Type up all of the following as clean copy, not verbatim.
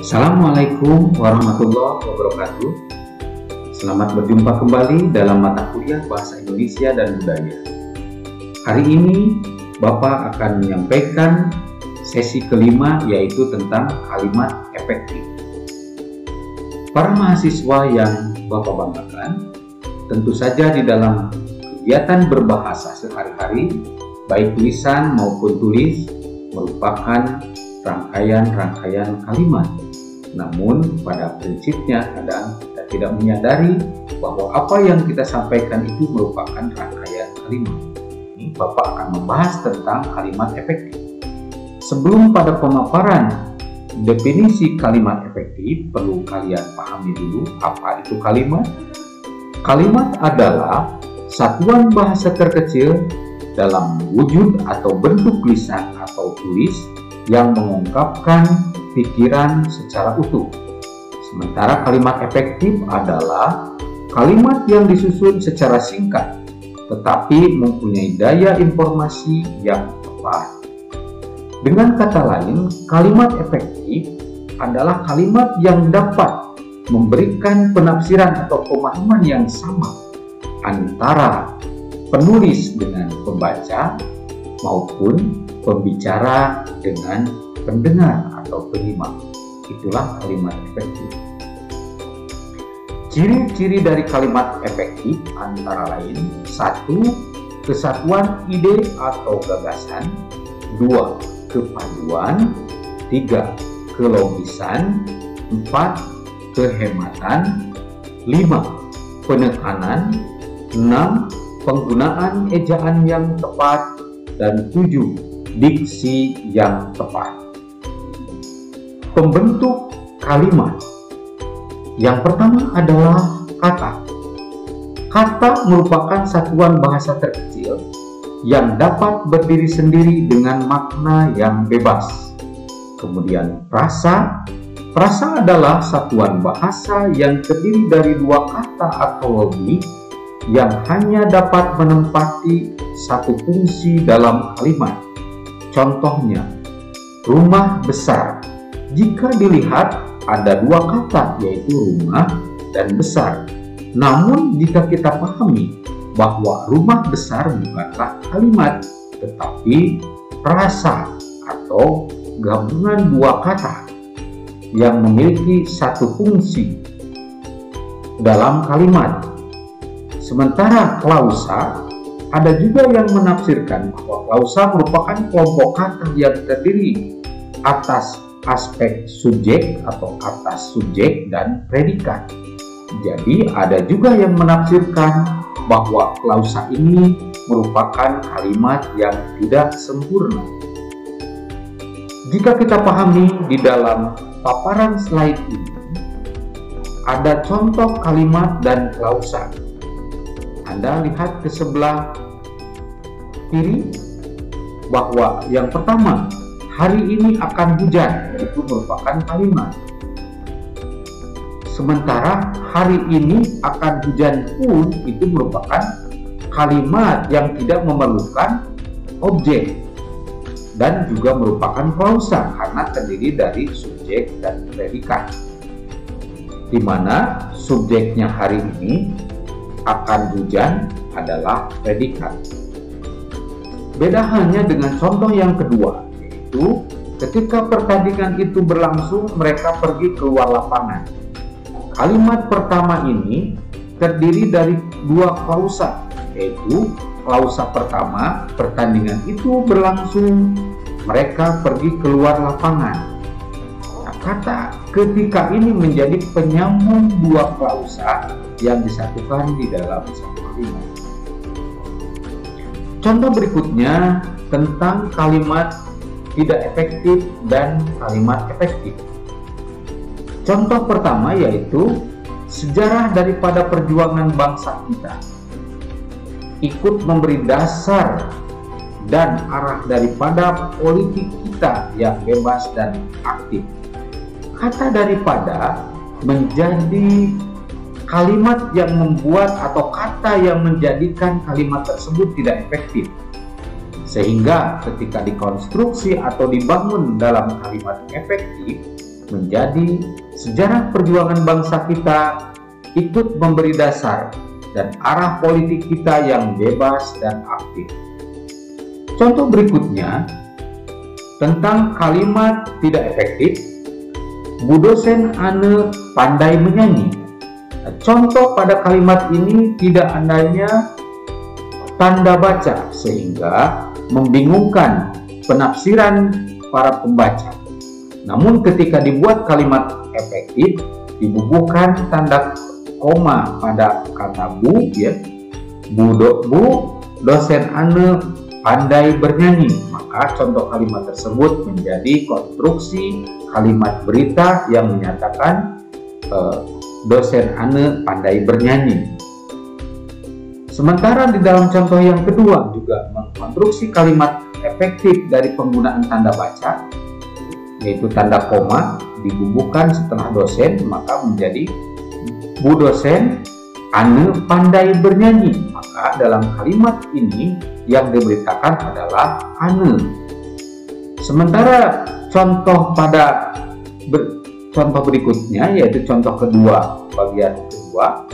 Assalamualaikum warahmatullahi wabarakatuh. Selamat berjumpa kembali dalam mata kuliah Bahasa Indonesia dan Budaya. Hari ini Bapak akan menyampaikan sesi kelima, yaitu tentang kalimat efektif. Para mahasiswa yang Bapak banggakan, tentu saja di dalam kegiatan berbahasa sehari-hari, baik tulisan maupun tulis, merupakan rangkaian-rangkaian kalimat. Namun pada prinsipnya kadang kita tidak menyadari bahwa apa yang kita sampaikan itu merupakan rangkaian kalimat. Ini Bapak akan membahas tentang kalimat efektif. Sebelum pada pemaparan definisi kalimat efektif, perlu kalian pahami dulu apa itu kalimat. Kalimat adalah satuan bahasa terkecil dalam wujud atau bentuk lisan atau tulis yang mengungkapkan pikiran secara utuh. Sementara kalimat efektif adalah kalimat yang disusun secara singkat, tetapi mempunyai daya informasi yang tepat. Dengan kata lain, kalimat efektif adalah kalimat yang dapat memberikan penafsiran atau pemahaman yang sama antara penulis dengan pembaca maupun pembicara dengan pendengar atau penyimak. Itulah kalimat efektif. Ciri-ciri dari kalimat efektif antara lain: 1. Kesatuan ide atau gagasan. 2. Kepaduan. 3. Kelogisan. 4. Kehematan. 5. Penekanan. 6. Penggunaan ejaan yang tepat. Dan 7. Diksi yang tepat. Pembentuk kalimat. Yang pertama adalah kata. Kata merupakan satuan bahasa terkecil yang dapat berdiri sendiri dengan makna yang bebas. Kemudian frasa. Frasa adalah satuan bahasa yang terdiri dari dua kata atau lebih yang hanya dapat menempati satu fungsi dalam kalimat. Contohnya, rumah besar. Jika dilihat ada dua kata, yaitu rumah dan besar. Namun jika kita pahami bahwa rumah besar bukanlah kalimat, tetapi frasa atau gabungan dua kata yang memiliki satu fungsi dalam kalimat. Sementara klausa, ada juga yang menafsirkan bahwa klausa merupakan kelompok kata yang terdiri atas aspek subjek atau atas subjek dan predikat. Jadi ada juga yang menafsirkan bahwa klausa ini merupakan kalimat yang tidak sempurna. Jika kita pahami di dalam paparan slide ini, ada contoh kalimat dan klausa. Anda lihat ke sebelah kiri bahwa yang pertama, hari ini akan hujan, itu merupakan kalimat. Sementara hari ini akan hujan pun itu merupakan kalimat yang tidak memerlukan objek dan juga merupakan klausa karena terdiri dari subjek dan predikat, di mana subjeknya hari ini akan hujan adalah predikat. Beda halnya dengan contoh yang kedua, yaitu ketika pertandingan itu berlangsung, mereka pergi keluar lapangan. Kalimat pertama ini terdiri dari dua klausa, yaitu klausa pertama, pertandingan itu berlangsung, mereka pergi keluar lapangan. Nah, kata ketika ini menjadi penyambung dua klausa yang disatukan di dalam satu kalimat. Contoh berikutnya tentang kalimat tidak efektif dan kalimat efektif. Contoh pertama yaitu sejarah daripada perjuangan bangsa kita ikut memberi dasar dan arah daripada politik kita yang bebas dan aktif. Kata daripada menjadi kalimat yang membuat atau kata yang menjadikan kalimat tersebut tidak efektif. Sehingga ketika dikonstruksi atau dibangun dalam kalimat efektif, menjadi sejarah perjuangan bangsa kita ikut memberi dasar dan arah politik kita yang bebas dan aktif. Contoh berikutnya tentang kalimat tidak efektif, Bu dosen ane pandai menyanyi. Contoh pada kalimat ini tidak adanya tanda baca sehingga membingungkan penafsiran para pembaca. Namun ketika dibuat kalimat efektif, dibubuhkan tanda koma pada kata bu, ya, bu dosen ane pandai bernyanyi, maka contoh kalimat tersebut menjadi konstruksi kalimat berita yang menyatakan dosen ane pandai bernyanyi. Sementara di dalam contoh yang kedua juga mengkonstruksi kalimat efektif dari penggunaan tanda baca, yaitu tanda koma dibubuhkan setelah dosen, maka menjadi Bu dosen ane pandai bernyanyi. Maka dalam kalimat ini yang diberitakan adalah ane. Sementara contoh berikutnya, yaitu contoh kedua, bagian kedua,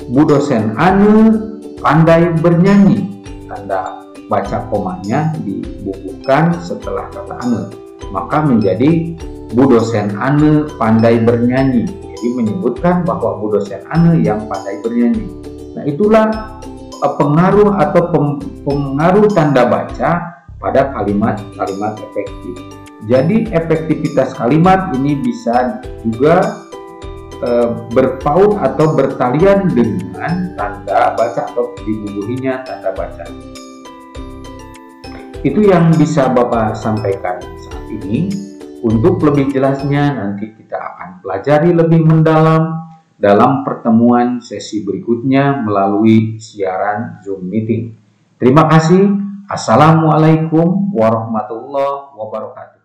Bu dosen ane pandai bernyanyi, tanda baca komanya dibubuhkan setelah kata ane, maka menjadi Bu dosen ane pandai bernyanyi. Jadi menyebutkan bahwa Bu dosen ane yang pandai bernyanyi. Nah, itulah pengaruh atau pengaruh tanda baca pada kalimat-kalimat efektif. Jadi efektivitas kalimat ini bisa juga berpaut atau bertalian dengan tanda baca atau dibubuhinya tanda baca. Itu yang bisa Bapak sampaikan saat ini. Untuk lebih jelasnya nanti kita akan pelajari lebih mendalam dalam pertemuan sesi berikutnya melalui siaran Zoom meeting. Terima kasih. Assalamualaikum warahmatullahi wabarakatuh.